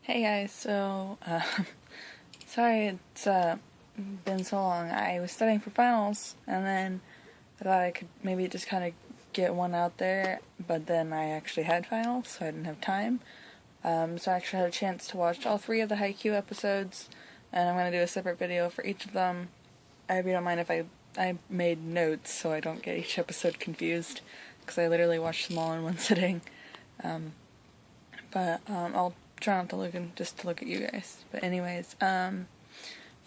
Hey guys, sorry it's been so long. I was studying for finals, and then I thought I could maybe just kind of get one out there, but then I actually had finals, so I didn't have time. So I actually had a chance to watch all three of the Haikyuu episodes, and I'm going to do a separate video for each of them. I hope you don't mind if I made notes so I don't get each episode confused, because I literally watched them all in one sitting. I'll try not to just to look at you guys. But anyways, so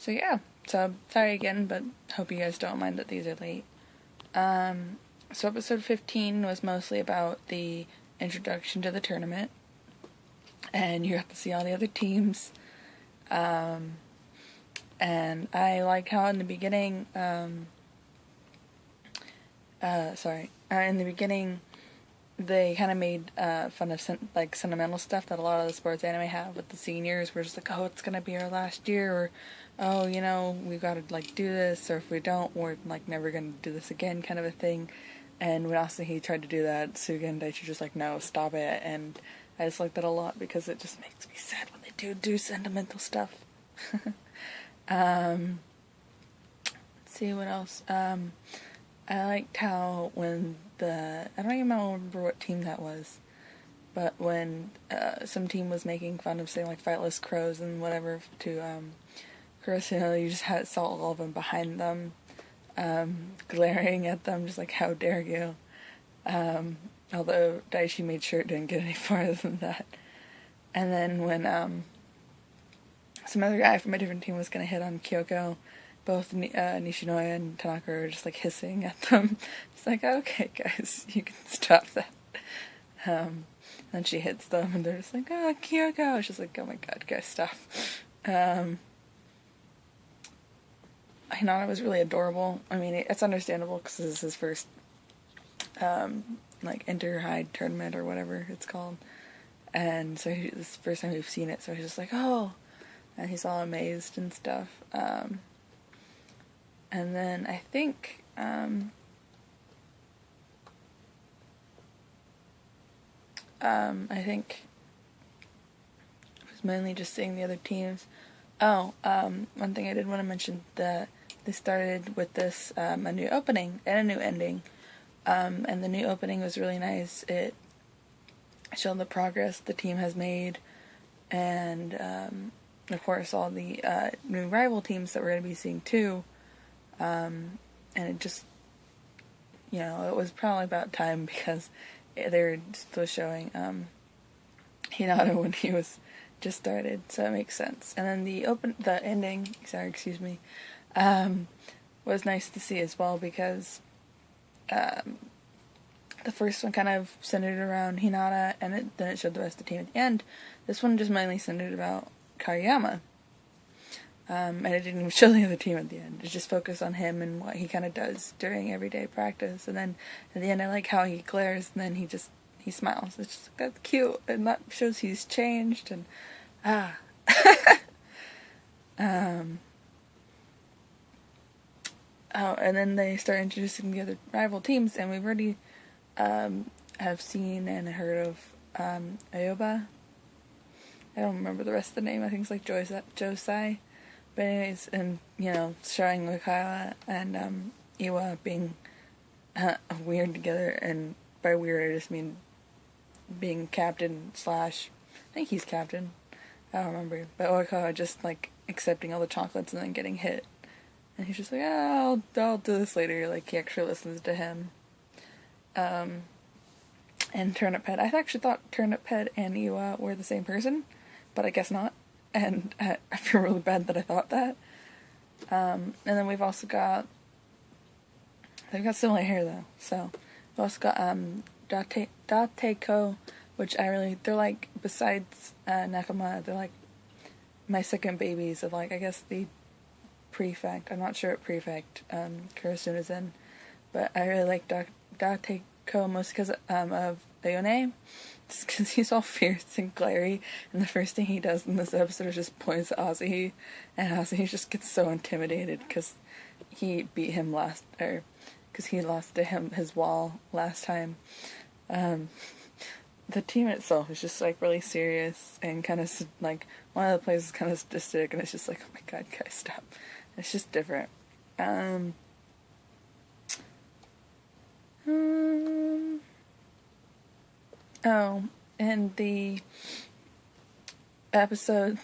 yeah. So sorry again, but hope you guys don't mind that these are late. So episode 15 was mostly about the introduction to the tournament, and you have to see all the other teams. And I like how in the beginning, in the beginning, they kind of made fun of sentimental stuff that a lot of the sports anime have with the seniors. We're just like, oh, it's gonna be our last year, or oh, we gotta do this, or if we don't, we're never gonna do this again, kind of a thing. And when Asahi tried to do that, Suga and Daichi just no, stop it. And I just like that a lot because it just makes me sad when they do sentimental stuff. Let's see what else. I liked how when I don't even remember what team that was, but when some team was making fun of saying fightless crows and whatever to Kurosune, you just saw all of them behind them, glaring at them, just how dare you. Although Daichi made sure it didn't get any farther than that. And then when some other guy from a different team was gonna hit on Kyoko, both Nishinoya and Tanaka are just hissing at them. It's okay guys, you can stop that. Then she hits them and they're just oh, Kyoko. It's just oh my god, guys, stop. Hinata was really adorable. I mean, it's understandable because this is his first inter-high tournament or whatever it's called. And so this is the first time we've seen it, so he's just oh, and he's all amazed and stuff. And then I think it was mainly just seeing the other teams. One thing I did want to mention, that they started with this a new opening and a new ending. And the new opening was really nice. It showed the progress the team has made, and of course all the new rival teams that we're going to be seeing too. And it just, it was probably about time because they were still showing Hinata when he was just started, so it makes sense. And then the ending, was nice to see as well because the first one kind of centered around Hinata, and then it showed the rest of the team at the end. This one just mainly centered about Kageyama. And it didn't even show the other team at the end. It just focused on him and what he kind of does during everyday practice. And then at the end, I like how he glares and then he smiles. It's just, that's cute. And that shows he's changed. And, and then they start introducing the other rival teams. And we've already have seen and heard of Aoba. I don't remember the rest of the name. I think it's Josai. But anyways, and, showing Wakawa and Iwa being weird together, and by weird I just mean being captain / I think he's captain, I don't remember, but Wakawa just accepting all the chocolates and then getting hit, and he's just I'll do this later, he actually listens to him. And Turnip Head, I actually thought Turnip Head and Iwa were the same person, but I guess not. And I feel really bad that I thought that. And then they've got similar hair though. So we've also got Dateko, which they're besides Nakama, they're my second babies of I guess the prefect. I'm not sure what prefect Kurosune is in, but I really like Dateko most because of Ayone. Just because he's all fierce and glary, and the first thing he does in this episode is just points at Asahi, and Asahi just gets so intimidated because he beat him because he lost to him his wall last time. the team itself is just like really serious and kind of like one of the plays is kind of sadistic, and it's just like, oh my god, guys, stop. It's just different. Oh, and the episode,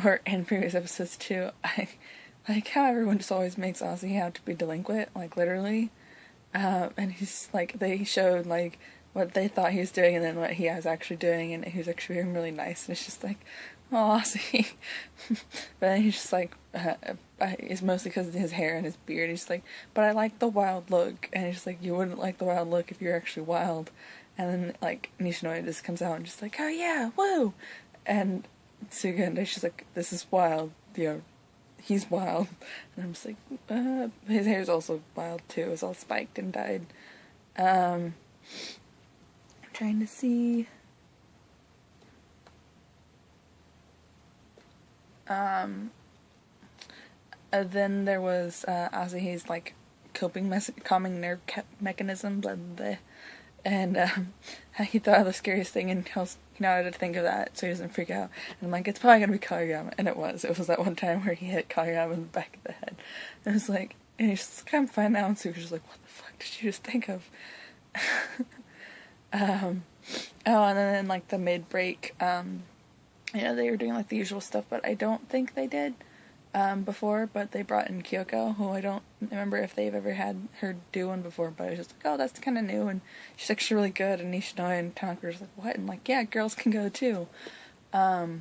or in previous episodes too, I like how everyone just always makes Ozzy have to be delinquent, like literally. And he's like, they showed like what they thought he was doing and then what he was actually doing, and he was actually being really nice, and it's just like, oh, Ozzy. But then he's just like, it's mostly because of his hair and his beard. He's like, but I like the wild look, and he's just like, you wouldn't like the wild look if you're actually wild. And then like Nishinoya just comes out and just like, oh yeah, woo, and Suga and she's like, this is wild, he's wild. And I'm just like, his hair's also wild too. It's all spiked and dyed. I'm trying to see. Then there was Asahi's like calming nerve mechanism, and he thought of the scariest thing, and he now had to think of that so he doesn't freak out. And I'm like, it's probably gonna be Kageyama, and it was that one time where he hit Kageyama in the back of the head. And it was like, and he's just like, I'm fine now, and Suga's just like, what the fuck did you just think of? And then like the mid break, they were doing like the usual stuff, but I don't think they did before, but they brought in Kyoko, who I don't remember if they've ever had her do one before, but I was just like, oh, that's kind of new, and she's actually really good, and Nishinoya and Tanaka were just like, what? And like, yeah, girls can go too. And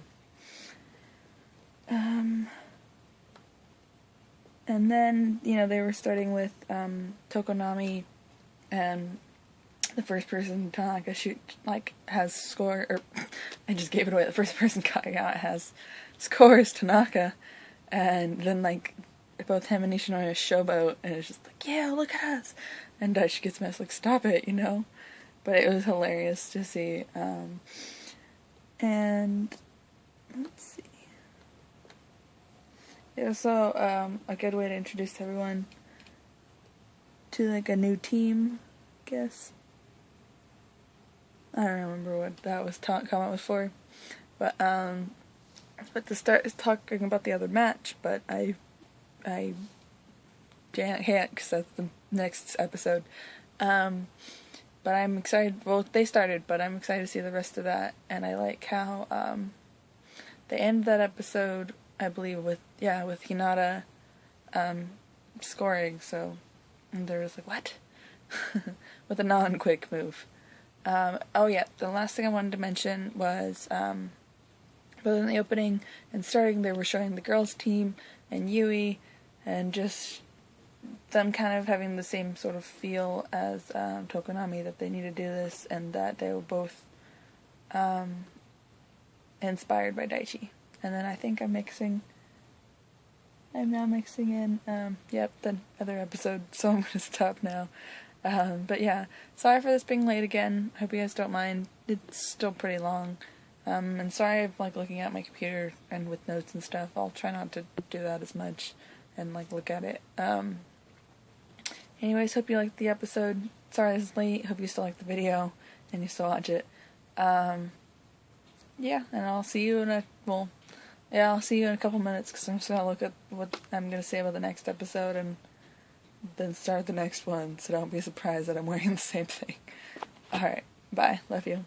then, they were starting with Tokonami, and the first person Tanaka has score, or I just gave it away, the first person Kageyama has scores Tanaka. And then, like, both him and Nishinoya showboat, and it's just like, yeah, look at us! And she gets messed, like, stop it, But it was hilarious to see. And, let's see. It was also a good way to introduce everyone to, like, a new team, I guess. I don't remember what that was comment was for. But to start is talking about the other match, but I can't because that's the next episode. But I'm excited. Well, they started, but I'm excited to see the rest of that. And I like how they end that episode, I believe, with Hinata scoring. So, and there was like, what? With a non-quick move. The last thing I wanted to mention was both in the opening and starting, they were showing the girls' team and Yui, and just them kind of having the same sort of feel as Tokonami, that they need to do this, and that they were both inspired by Daichi. And then I think I'm now mixing in, the other episode, so I'm gonna stop now. But yeah, sorry for this being late again. Hope you guys don't mind. It's still pretty long. And sorry I'm like looking at my computer and with notes and stuff. I'll try not to do that as much and like look at it. Anyways, hope you liked the episode. Sorry this is late. Hope you still like the video and you still watch it. And I'll see you in a couple minutes, because I'm just gonna look at what I'm gonna say about the next episode and then start the next one, so don't be surprised that I'm wearing the same thing. Alright, bye. Love you.